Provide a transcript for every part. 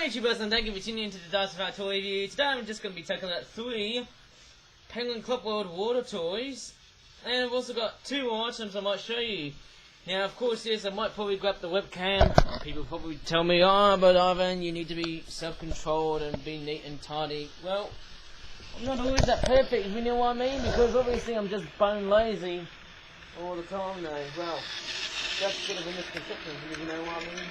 Hi YouTubers, and thank you for tuning into the Dice About Toy Review. Today I'm just going to be taking out 3 Penguin Club World water toys. And I've also got 2 items I might show you. Now of course yes, I might probably grab the webcam. People probably tell me, oh but Ivan, you need to be self-controlled and be neat and tidy. Well, I'm not always that perfect, if you know what I mean, because obviously I'm just bone lazy all the time now. Well, that's a bit of a misconception, if you know what I mean.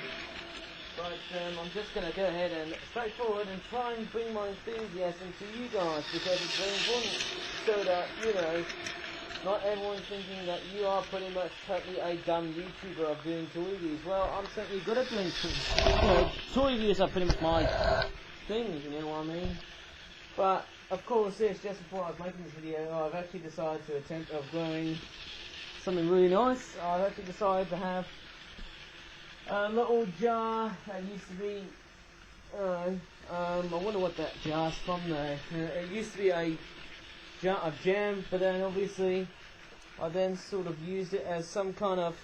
But I'm just going to go ahead and straight forward and try and bring my enthusiasm to you guys, because it's very important, so that, you know, not everyone's thinking that you are pretty much totally a dumb YouTuber of doing toy reviews. Well, I'm certainly good at doing toy reviews are pretty much my thing, if you know what I mean. But, of course, yes, just before I was making this video, I've actually decided to attempt of growing something really nice. I've actually decided to have a little jar that used to be, I wonder what that jar's from though. It used to be a jar of jam, but then obviously I then sort of used it as some kind of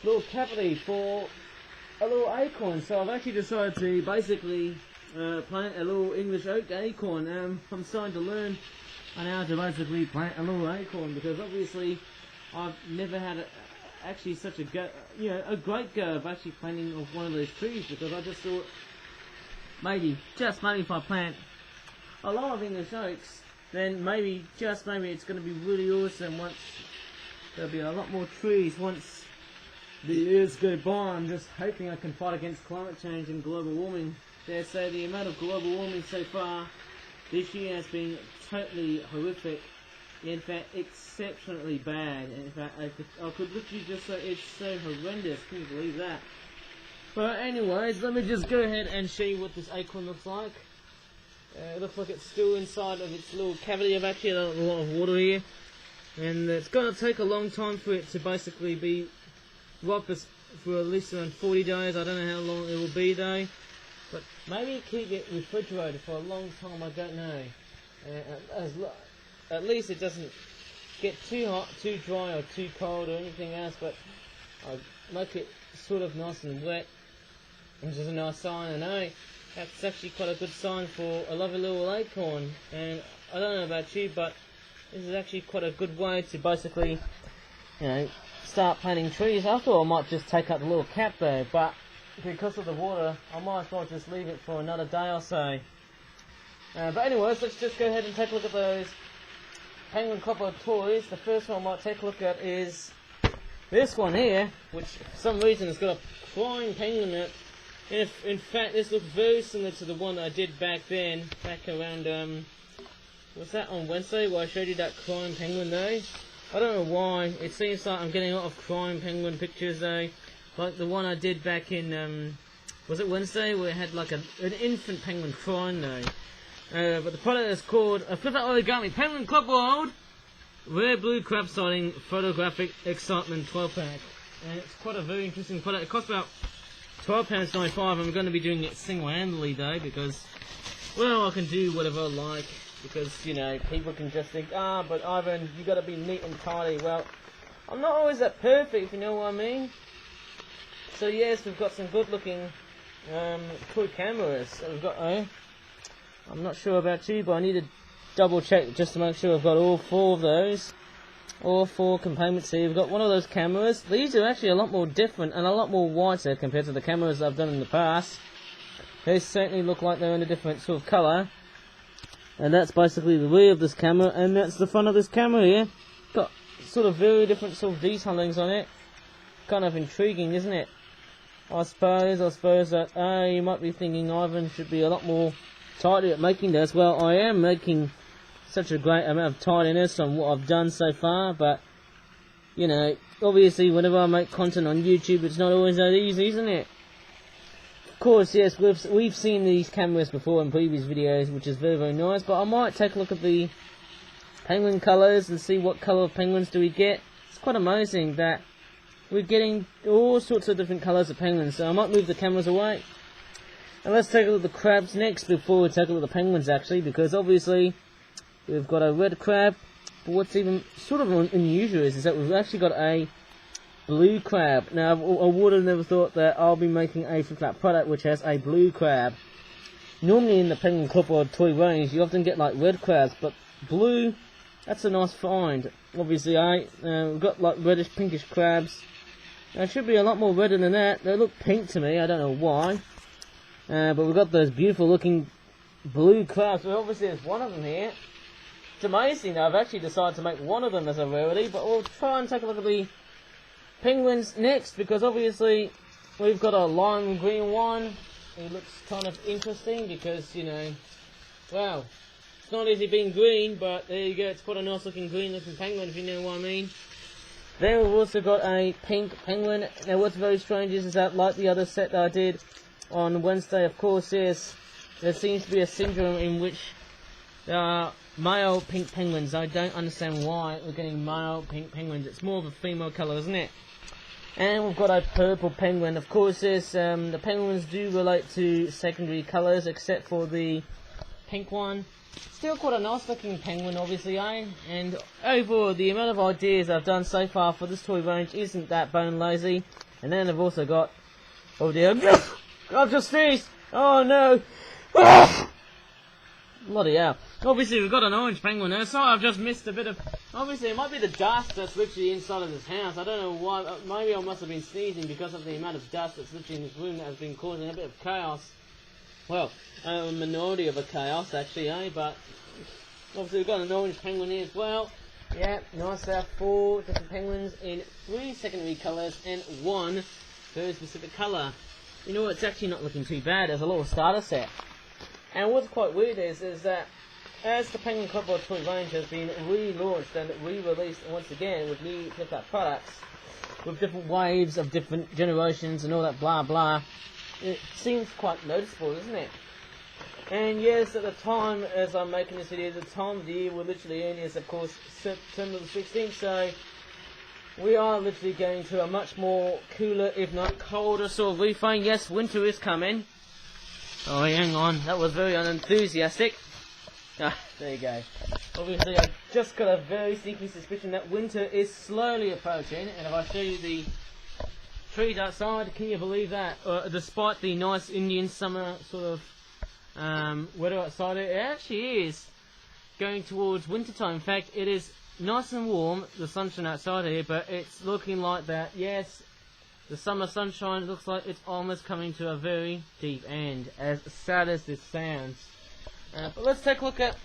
little cavity for a little acorn. So I've actually decided to basically plant a little English oak acorn. I'm starting to learn on how to basically plant a little acorn, because obviously I've never had actually such a great go of actually planting of one of those trees, because I just thought maybe, just maybe, if I plant a lot of English oaks, then maybe, just maybe, it's going to be really awesome once there'll be a lot more trees once the years go by. I'm just hoping I can fight against climate change and global warming. They say the amount of global warming so far this year has been totally horrific. In fact, exceptionally bad. In fact, I could literally just say it's so horrendous. Can you believe that? But anyways, let me just go ahead and show you what this acorn looks like. It looks like it's still inside of its little cavity. I've actually had a lot of water here, and it's going to take a long time for it to basically be ripe for at least around 40 days. I don't know how long it will be though, but maybe keep it refrigerated for a long time. I don't know. At least it doesn't get too hot, too dry, or too cold, or anything else, but I make it sort of nice and wet, which is a nice sign. I know that's actually quite a good sign for a lovely little acorn. And I don't know about you, but this is actually quite a good way to basically, you know, start planting trees. I thought I might just take out the little cap though, but because of the water, I might as well just leave it for another day or so. But anyways, let's just go ahead and take a look at those Penguin Club World toys. The first one I might take a look at is this one here, which for some reason has got a crying penguin in it. And in fact, this looks very similar to the one I did back then, back around, was that on Wednesday where I showed you that crying penguin though? I don't know why, it seems like I'm getting a lot of crying penguin pictures though, like the one I did back in, was it Wednesday, where it had like an infant penguin crying though. But the product is called Flip That Origami Penguin Club World Rare Blue Crab Sighting Photographic Excitement 12 pack. And it's quite a very interesting product. It costs about £12.95. I'm going to be doing it single-handedly though, because, well, I can do whatever I like. Because, you know, people can just think, but Ivan, you got to be neat and tidy. Well, I'm not always that perfect, if you know what I mean. So yes, we've got some good-looking toy cameras. So we've got, I'm not sure about you, but I need to double check just to make sure I've got all 4 of those. All 4 components here. We've got one of those cameras. These are actually a lot more different and a lot more whiter compared to the cameras I've done in the past. They certainly look like they're in a different sort of colour. And that's basically the rear of this camera, and that's the front of this camera here. Got sort of very different sort of detailings on it. Kind of intriguing, isn't it? I suppose that you might be thinking Ivan should be a lot more tidy at making this. Well, I am making such a great amount of tidiness on what I've done so far, but you know, obviously whenever I make content on YouTube, it's not always that easy, isn't it? Of course, yes, we've seen these cameras before in previous videos, which is very, very nice, but I might take a look at the penguin colours and see what colour of penguins do we get. It's quite amazing that we're getting all sorts of different colours of penguins, so I might move the cameras away. And let's take a look at the crabs next before we take a look at the penguins actually, because obviously we've got a red crab, but what's even sort of unusual is that we've actually got a blue crab. Now I would have never thought that I'll be making a flip-flap product which has a blue crab. normally in the penguin clipboard toy range, you often get like red crabs, but blue, that's a nice find. Obviously, we've got like reddish pinkish crabs. There should be a lot more redder than that. They look pink to me, I don't know why. But we've got those beautiful looking blue crabs. Well, obviously there's one of them here. It's amazing that I've actually decided to make one of them as a rarity, but we'll try and take a look at the penguins next, because obviously we've got a lime green one. It looks kind of interesting because, you know, wow, it's not easy being green, but there you go, it's quite a nice looking green looking penguin, if you know what I mean. Then we've also got a pink penguin. Now what's very strange is that, like the other set that I did on Wednesday, of course, there seems to be a syndrome in which there are male pink penguins. I don't understand why we're getting male pink penguins. It's more of a female colour, isn't it? And we've got a purple penguin. Of course, the penguins do relate to secondary colours, except for the pink one. Still quite a nice looking penguin, obviously, eh? And overall, the amount of ideas I've done so far for this toy range isn't that bone lazy. And then I've also got, oh dear, I've just sneezed! Oh no! Bloody hell. Obviously we've got an orange penguin there, so I've just missed a bit of... Obviously it might be the dust that's literally inside of this house. I don't know why. Maybe I must have been sneezing because of the amount of dust that's literally in this room that has been causing a bit of chaos. Well, a minority of a chaos actually, eh? But obviously we've got an orange penguin here as well. Yeah, nice to have 4 different penguins in 3 secondary colours and 1 very specific colour. You know, it's actually not looking too bad as a little starter set. And what's quite weird is that as the Penguin Clipboard toy range has been relaunched and re-released once again with new flip-out products, with different waves of different generations and all that blah blah, it seems quite noticeable, isn't it? And yes, at the time, as I'm making this video, the time of the year we're literally in is, of course, September the 16th, so we are literally going to a much more cooler, if not colder, sort of refrain. Yes, winter is coming. Oh, hang on, that was very unenthusiastic. Ah, there you go. Obviously, I've just got a very sneaky suspicion that winter is slowly approaching, and if I show you the trees outside, can you believe that? Despite the nice Indian summer sort of weather outside, it actually is going towards winter time. In fact, it is nice and warm, the sunshine outside here, but it's looking like that, yes, the summer sunshine looks like it's almost coming to a very deep end, as sad as this sounds. But let's take a look at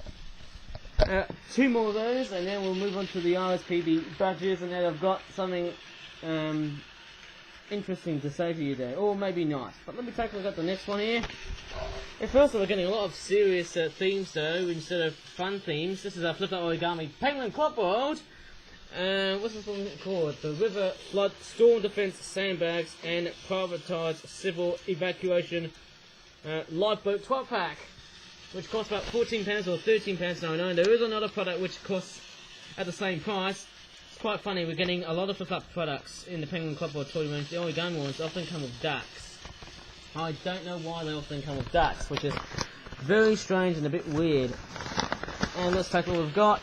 2 more of those, and then we'll move on to the RSPB badges, and then I've got something interesting to say to you there, or maybe not. But let me take a look at the next one here. At first, we're getting a lot of serious themes though, instead of fun themes. This is our Flip Out Origami Penguin Clipboard. What's this one called? The River Flood Storm Defense Sandbags and Privatised Civil Evacuation Lifeboat 12 pack, which costs about £14 or £13.99. There is another product which costs at the same price. It's quite funny, we're getting a lot of flip-up products in the Penguin Clipboard toy range. The Origami ones often come with ducks. I don't know why they often come with ducks, which is very strange and a bit weird. And let's take a look what we've got.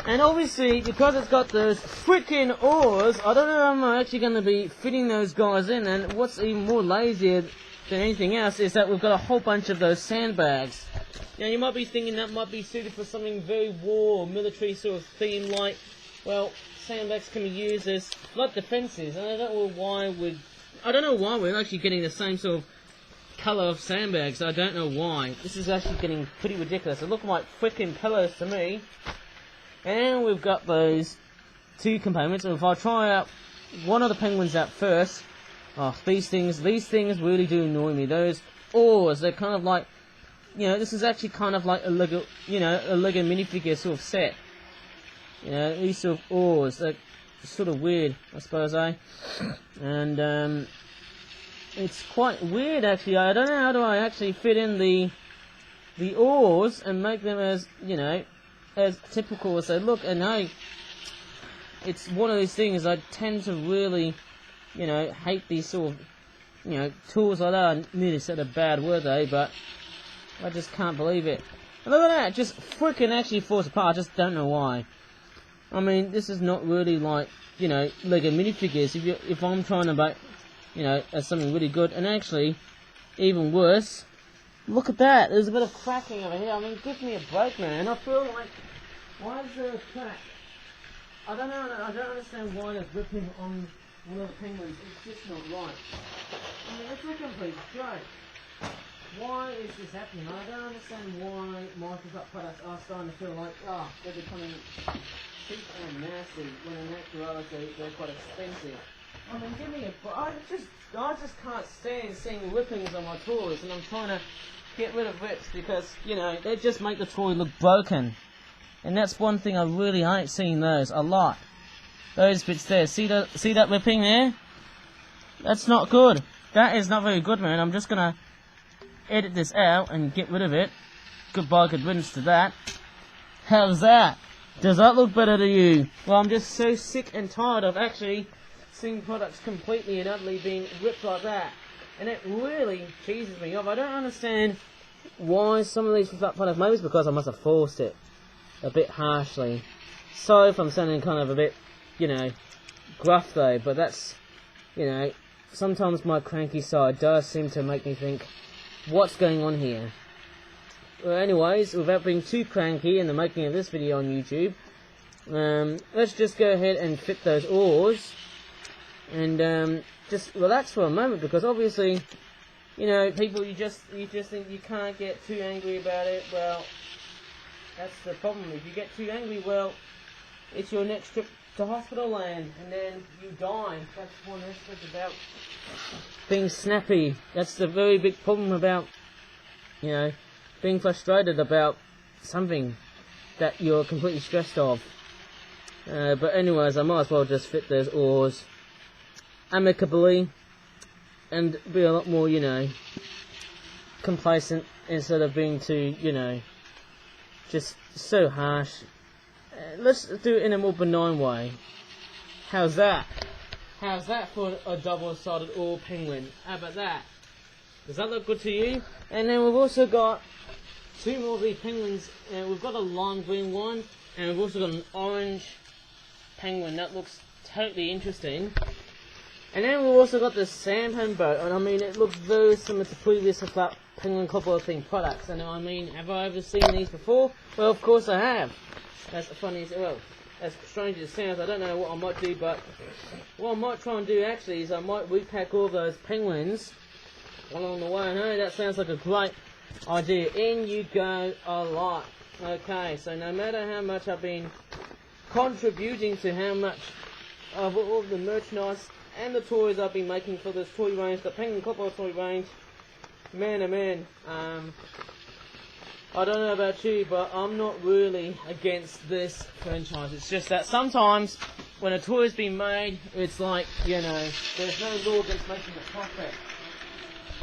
And obviously, because it's got those freaking oars, I don't know how I'm actually going to be fitting those guys in. And what's even more lazier than anything else is that we've got a whole bunch of those sandbags. Now you might be thinking that might be suited for something very war or military sort of theme, like, well, sandbags can be used as flood defences. And I don't know why we're actually getting the same sort of colour of sandbags. I don't know why. This is actually getting pretty ridiculous. They look like freaking pillows to me. And we've got those 2 components. And if I try out one of the penguins out first, oh, these things really do annoy me. Those oars, they're kind of like, you know, this is actually kind of like a Lego, you know, a Lego minifigure sort of set. You know, these sort of oars, they're sort of weird, I suppose, eh? And it's quite weird actually. I don't know how do I actually fit in the oars and make them as, you know, as typical as they look. And hey, it's one of these things I tend to really, you know, hate these sort of, you know, tools like that. I nearly said a bad word there, but I just can't believe it. And look at that, just freaking actually falls apart. I just don't know why. I mean, this is not really like, you know, Lego minifigures. If I'm trying to make, you know, something really good, and actually, even worse, Look at that. There's a bit of cracking over here. I mean, give me a break, man. I feel like, why is there a crack? I don't know. I don't understand why there's ripping on one of the penguins. It's just not right. I mean, it's a complete joke. Why is this happening? I don't understand why Microsoft products are starting to feel like, they're becoming cheap and nasty when in actuality they're quite expensive. I mean, give me a... I just can't stand seeing rippings on my toys, and I'm trying to get rid of rips because, you know, they just make the toy look broken. And that's one thing I really hate seeing those a lot. Those bits there. See that ripping there? That's not good. That is not very good, man. I'm just gonna edit this out and get rid of it. Goodbye, good riddance to that. How's that? Does that look better to you? Well, I'm just so sick and tired of actually seeing products completely and utterly being ripped like that. And it really cheeses me off. I don't understand why some of these products, maybe it's because I must have forced it a bit harshly. Sorry if I'm sounding kind of a bit, you know, gruff though, but that's, you know, sometimes my cranky side does seem to make me think, what's going on here? Well, anyways, without being too cranky in the making of this video on YouTube, let's just go ahead and fit those oars, and just relax for a moment, because obviously, you know, people, you just think you can't get too angry about it. Well, that's the problem. If you get too angry, well, it's your next trip to hospital land, and then you die. That's one aspect about being snappy. That's the very big problem about, you know, being frustrated about something that you're completely stressed of. But anyways, I might as well just fit those oars amicably and be a lot more, you know, complacent instead of being too, you know, just so harsh. Let's do it in a more benign way. How's that? How's that for a double-sided oar penguin? How about that? Does that look good to you? And then we've also got two more of these penguins. We've got a lime green one, and we've also got an orange penguin. That looks totally interesting. And then we've also got the sampan boat, and I mean, it looks very similar to previous flat penguin couple themed products. And I mean, have I ever seen these before? Well, of course I have. That's funny as well. As strange as it sounds, I don't know what I might do, but what I might try and do actually is I might repack all those penguins along the way. I know that sounds like a great idea. In you go a lot. Okay, so no matter how much I've been contributing to how much of all the merchandise and the toys I've been making for this toy range, the Penguin Couple toy range, man oh man, I don't know about you, but I'm not really against this franchise. It's just that sometimes when a toy's been made, it's like, you know, there's no law against making a profit.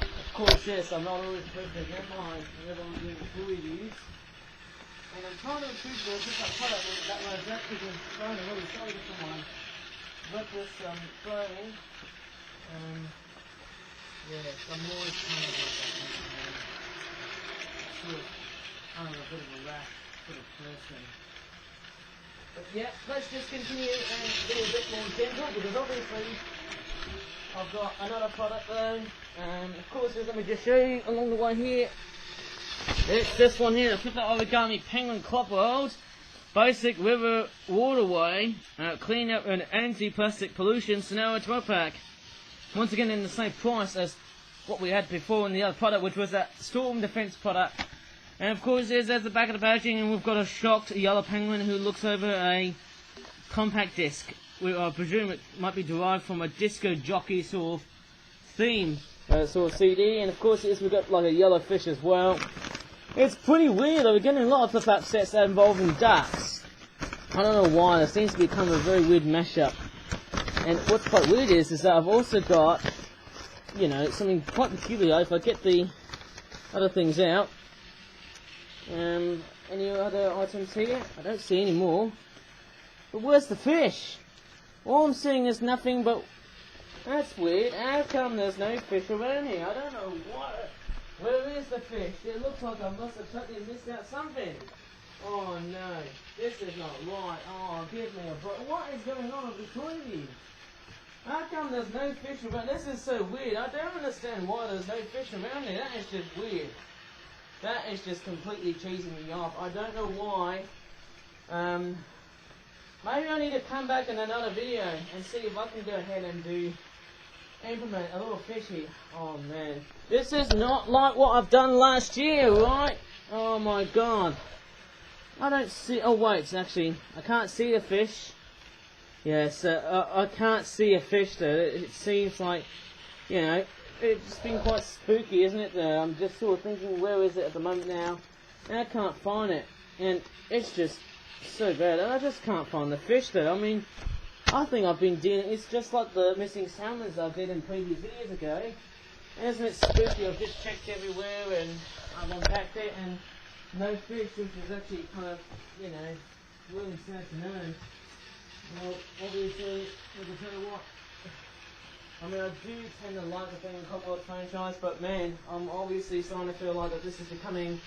Of course, yes, I'm not always perfect in mind whenever I'm doing toy reviews. And I'm trying to improve this. Just that product that was actually been thrown. I'm really sorry for my reckless throwing. Yes, I'm always kind of like that. I'm a bit of a rash sort of person. But yeah, let's just continue and be a bit more gentle, because obviously I've got another product though. Of course, let me just show you along the way here. It's this one here, the Flip Origami Penguin Club World Basic River WaterWay Clean Up and Anti-Plastic Pollution Scenario 12 Pack. Once again in the same price as what we had before in the other product, which was that Storm Defense product. And of course, there's the back of the packaging, and we've got a shocked yellow penguin who looks over a compact disc. I presume it might be derived from a disco jockey sort of theme, sort of CD. And of course, we've got like a yellow fish as well. It's pretty weird. We're getting a lot of flip-up sets that involve ducks. I don't know why. It seems to become a very weird mashup. And what's quite weird is that I've also got, you know, something quite peculiar. If I get the other things out. Any other items here? I don't see any more. But where's the fish? All I'm seeing is nothing but... That's weird. How come there's no fish around here? I don't know what... Where is the fish? It looks like I must have totally missed out something. Oh no. This is not right. Oh, give me a break. What is going on with the toy of you? How come there's no fish around? This is so weird. I don't understand why there's no fish around here. That is just weird. That is just completely cheesing me off. I don't know why. Maybe I need to come back in another video and see if I can go ahead and implement a little fish here. Oh man, this is not like what I've done last year, right? Oh my god. I don't see, oh wait, actually, I can't see the fish. Yes, I can't see a fish though. It seems like, you know, it's been quite spooky, isn't it though? I'm just sort of thinking, where is it at the moment now? And I can't find it. And it's just so bad. And I just can't find the fish though. I mean, I think I've been dealing, it's just like the missing salmons I did in previous videos ago. And isn't it spooky? I've just checked everywhere and I've unpacked it and no fish, which is actually kind of, you know, really sad to know. Well, obviously, I can tell you what, I mean, I do tend to like the thing in Commonwealth franchise, but man, I'm obviously starting to feel like that this is becoming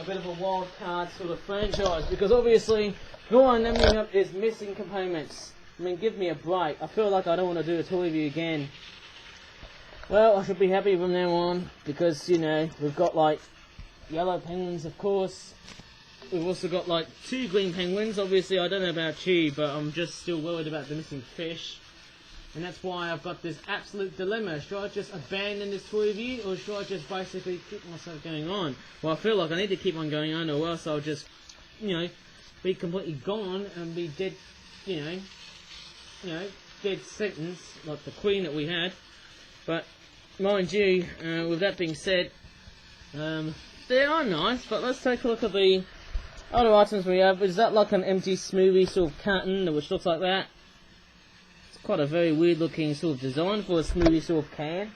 a bit of a wild card sort of franchise, because obviously, all I'm ending up is missing components. I mean, give me a break. I feel like I don't want to do a toy review again. Well, I should be happy from now on, because, you know, we've got like yellow penguins, of course. We've also got like 2 green penguins. Obviously, I don't know about you, but I'm just still worried about the missing fish. And that's why I've got this absolute dilemma. Should I just abandon this toy review, or should I just basically keep myself going on? Well, I feel like I need to keep on going on, or else I'll just, you know, be completely gone and be dead, you know, dead sentence, like the queen that we had. But, mind you, with that being said, they are nice, but let's take a look at the other items we have. Is that like an empty smoothie sort of carton, which looks like that? It's quite a very weird looking sort of design for a smoothie sort of can,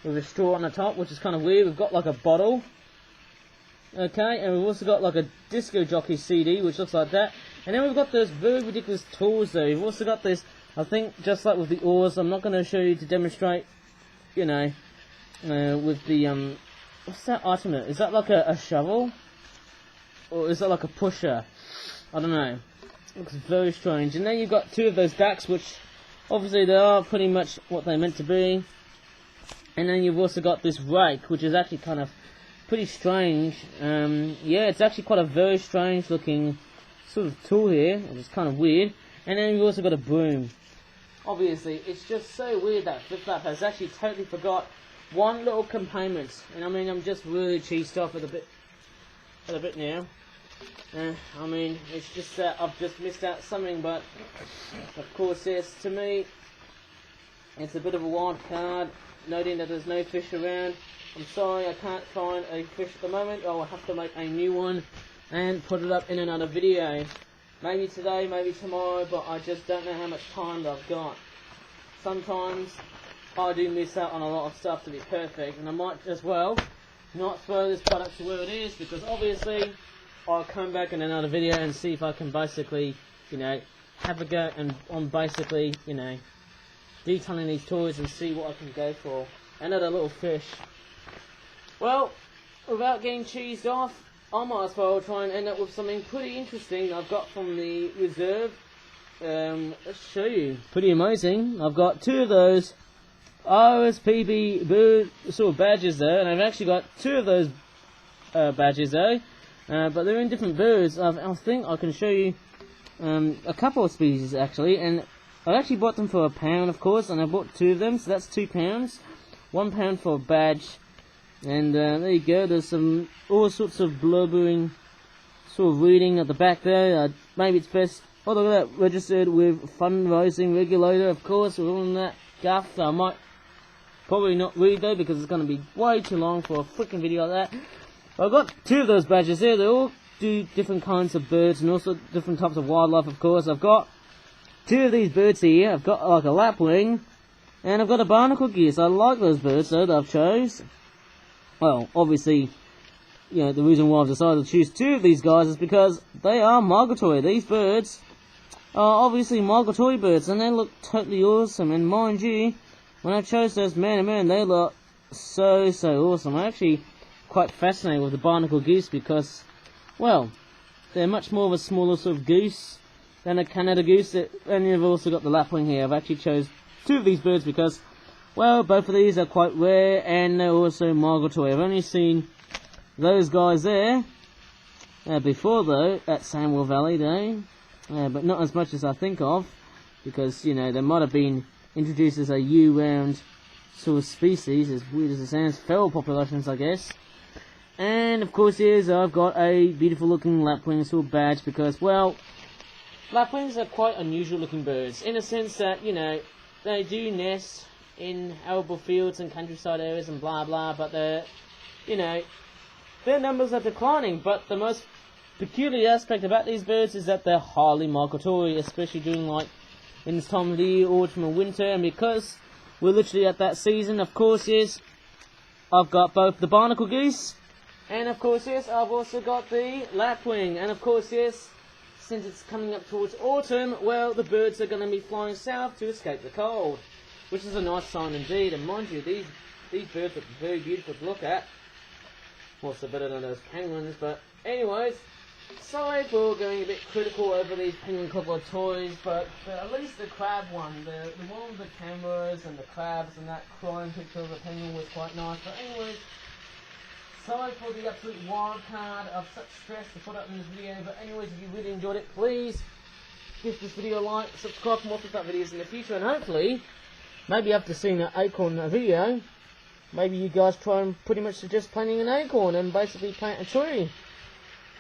with a straw on the top, which is kind of weird. We've got like a bottle. Okay, and we've also got like a disco jockey CD, which looks like that. And then we've got those very ridiculous tools though. We've also got this, I think, just like with the oars, I'm not going to show you to demonstrate, you know, with the, what's that item there? Is that like a shovel? Or is that like a pusher? I don't know. Looks very strange. And then you've got 2 of those ducks, which obviously they are pretty much what they're meant to be. And then you've also got this rake, which is actually kind of pretty strange. Yeah, it's actually quite a very strange looking sort of tool here, which is kind of weird. And then you've also got a broom. Obviously, it's just so weird that Flip Flap has actually totally forgot one little component. And I mean, I'm just really cheesed off a bit now. I mean, it's just that I've just missed out something, but of course, yes, to me, it's a bit of a wild card, noting that there's no fish around. I'm sorry, I can't find a fish at the moment. I'll have to make a new one and put it up in another video. Maybe today, maybe tomorrow, but I just don't know how much time I've got. Sometimes I do miss out on a lot of stuff to be perfect, and I might as well not throw this product to where it is, because obviously I'll come back in another video and see if I can basically, you know, have a go and on basically, you know, detailing these toys and see what I can go for. Another little fish. Well, without getting cheesed off, I might as well try and end up with something pretty interesting I've got from the reserve. Let's show you. Pretty amazing. I've got 2 of those OSPB bird sort of badges there, and I've actually got 2 of those badges though, but they're in different birds. I think I can show you a couple of species actually, and I actually bought them for £1, of course, and I bought 2 of them, so that's £2. £1 for a badge, and there you go. There's some all sorts of blubbering sort of reading at the back there. Maybe it's best. Oh, look at that, registered with fundraising regulator, of course, with all that guff. So I might probably not read though, because it's going to be way too long for a freaking video like that. But I've got 2 of those badges there. They all do different kinds of birds and also different types of wildlife, of course. I've got 2 of these birds here. I've got like a lapwing, and I've got a barnacle goose. I like those birds though that I've chose. Well, obviously, you know, the reason why I've decided to choose 2 of these guys is because they are migratory. These birds are obviously migratory birds, and they look totally awesome. And mind you, when I chose those, man, they look so awesome. I'm actually quite fascinated with the barnacle goose because, well, they're much more of a smaller sort of goose than a Canada goose. And you've also got the lapwing here. I've actually chose 2 of these birds because, well, both of these are quite rare and they're also migratory. I've only seen those guys there before, though, at Sandwell Valley, though. But not as much as I think of, because, you know, they might have been introduced as a year-round sort of species, as weird as it sounds, feral populations, I guess. And, of course, here's I've got a beautiful-looking lapwing sort of badge, because, well, lapwings are quite unusual-looking birds, in a sense that, you know, they do nest in arable fields and countryside areas and blah blah, but they're, you know, their numbers are declining, but the most peculiar aspect about these birds is that they're highly migratory, especially during, like, in this time of the year, autumn and winter, and because we're literally at that season, of course, yes, I've got both the barnacle geese, and of course, yes, I've also got the lapwing, and of course, yes, since it's coming up towards autumn, well, the birds are going to be flying south to escape the cold, which is a nice sign indeed, and mind you, these birds are very beautiful to look at. Also better than those penguins, but anyways, sorry for going a bit critical over these penguin crocodile toys, but at least the crab one, the one with the cameras and the crabs and that crying picture of the penguin was quite nice. But anyways, sorry for the absolute wild card of such stress to put up in this video, but anyways, if you really enjoyed it, please give this video a like, subscribe for more Flipart videos in the future, and hopefully, maybe after seeing that acorn video, maybe you guys try and pretty much suggest planting an acorn and basically plant a tree.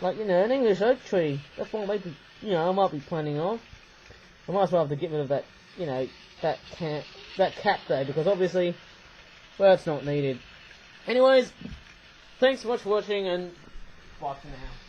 Like, you know, an English oak tree. That's what maybe, you know, I might be planning on. I might as well have to get rid of that, you know, that cap though, because obviously, well, it's not needed. Anyways, thanks so much for watching, and bye for now.